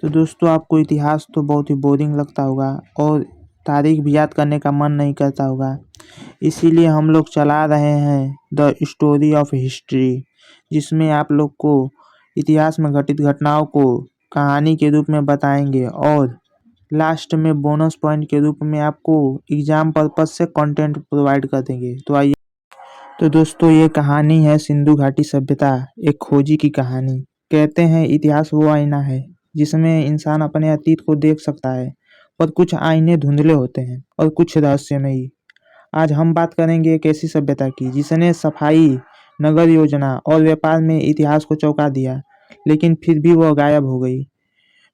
तो दोस्तों आपको इतिहास तो बहुत ही बोरिंग लगता होगा और तारीख भी याद करने का मन नहीं करता होगा। इसीलिए हम लोग चला रहे हैं द स्टोरी ऑफ हिस्ट्री, जिसमें आप लोग को इतिहास में घटित घटनाओं को कहानी के रूप में बताएंगे और लास्ट में बोनस पॉइंट के रूप में आपको एग्जाम पर्पज से कंटेंट प्रोवाइड कर देंगे। तो आइए। तो दोस्तों ये कहानी है सिंधु घाटी सभ्यता, एक खोजी की कहानी। कहते हैं इतिहास वो आईना है जिसमें इंसान अपने अतीत को देख सकता है, पर कुछ आईने धुंधले होते हैं और कुछ रहस्यमयी। आज हम बात करेंगे एक ऐसी सभ्यता की जिसने सफाई, नगर योजना और व्यापार में इतिहास को चौंका दिया, लेकिन फिर भी वह गायब हो गई।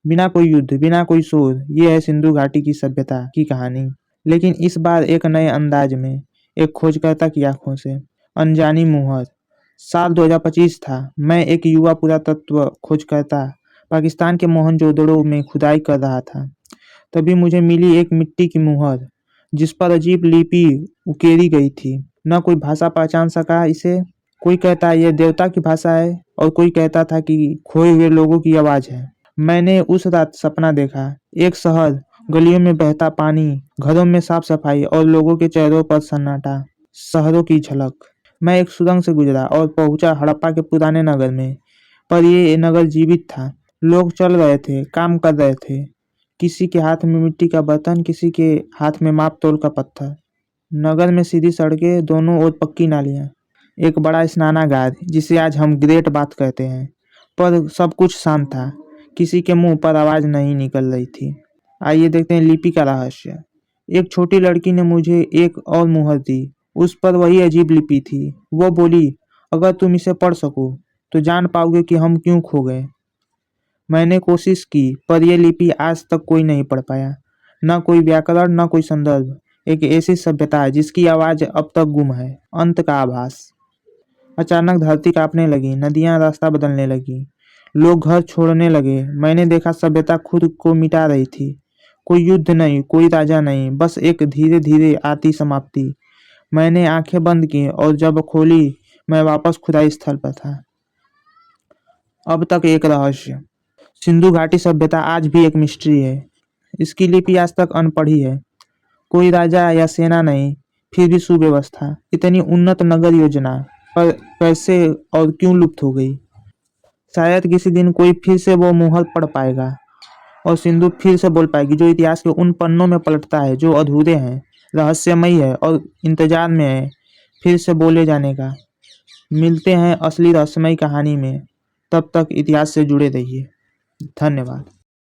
बिना कोई युद्ध, बिना कोई शोर। ये है सिंधु घाटी की सभ्यता की कहानी, लेकिन इस बार एक नए अंदाज में, एक खोजकर्ता की आंखों से। अनजानी मुहर। साल 2025 था। मैं एक युवा पुरातत्व खोजकर्ता पाकिस्तान के मोहनजोदड़ो में खुदाई कर रहा था। तभी मुझे मिली एक मिट्टी की मुहर जिस पर अजीब लिपि उकेरी गई थी। न कोई भाषा पहचान सका इसे। कोई कहता यह देवता की भाषा है और कोई कहता था कि खोए हुए लोगों की आवाज है। मैंने उस रात सपना देखा, एक शहर, गलियों में बहता पानी, घरों में साफ सफाई और लोगों के चेहरों पर सन्नाटा। शहरों की झलक। मैं एक सुरंग से गुजरा और पहुंचा हड़प्पा के पुराने नगर में। पर ये नगर जीवित था। लोग चल रहे थे, काम कर रहे थे। किसी के हाथ में मिट्टी का बर्तन, किसी के हाथ में माप तोल का पत्थर। नगर में सीधी सड़कें, दोनों ओर पक्की नालियां, एक बड़ा स्नानागार जिसे आज हम ग्रेट बाथ कहते हैं। पर सब कुछ शांत था। किसी के मुंह पर आवाज नहीं निकल रही थी। आइए देखते हैं लिपि का रहस्य। एक छोटी लड़की ने मुझे एक और मुहर दी। उस पर वही अजीब लिपि थी। वो बोली, अगर तुम इसे पढ़ सको तो जान पाओगे कि हम क्यों खो गए। मैंने कोशिश की, पर यह लिपि आज तक कोई नहीं पढ़ पाया। न कोई व्याकरण, न कोई संदर्भ। एक ऐसी सभ्यता है जिसकी आवाज अब तक गुम है। अंत का आभास। अचानक धरती कांपने लगी, नदियां रास्ता बदलने लगी, लोग घर छोड़ने लगे। मैंने देखा सभ्यता खुद को मिटा रही थी। कोई युद्ध नहीं, कोई राजा नहीं, बस एक धीरे धीरे आती समाप्ति। मैंने आंखें बंद की और जब खोली मैं वापस खुदाई स्थल पर था। अब तक एक रहस्य। सिंधु घाटी सभ्यता आज भी एक मिस्ट्री है। इसकी लिपि आज तक अनपढ़ी है। कोई राजा या सेना नहीं, फिर भी सुव्यवस्था। इतनी उन्नत नगर योजना, पर कैसे और क्यों लुप्त हो गई। शायद किसी दिन कोई फिर से वो मुहर पढ़ पाएगा और सिंधु फिर से बोल पाएगी, जो इतिहास के उन पन्नों में पलटता है जो अधूरे हैं, रहस्यमयी है और इंतजार में है फिर से बोले जाने का। मिलते हैं असली रहस्यमयी कहानी में। तब तक इतिहास से जुड़े रहिए। धन्यवाद।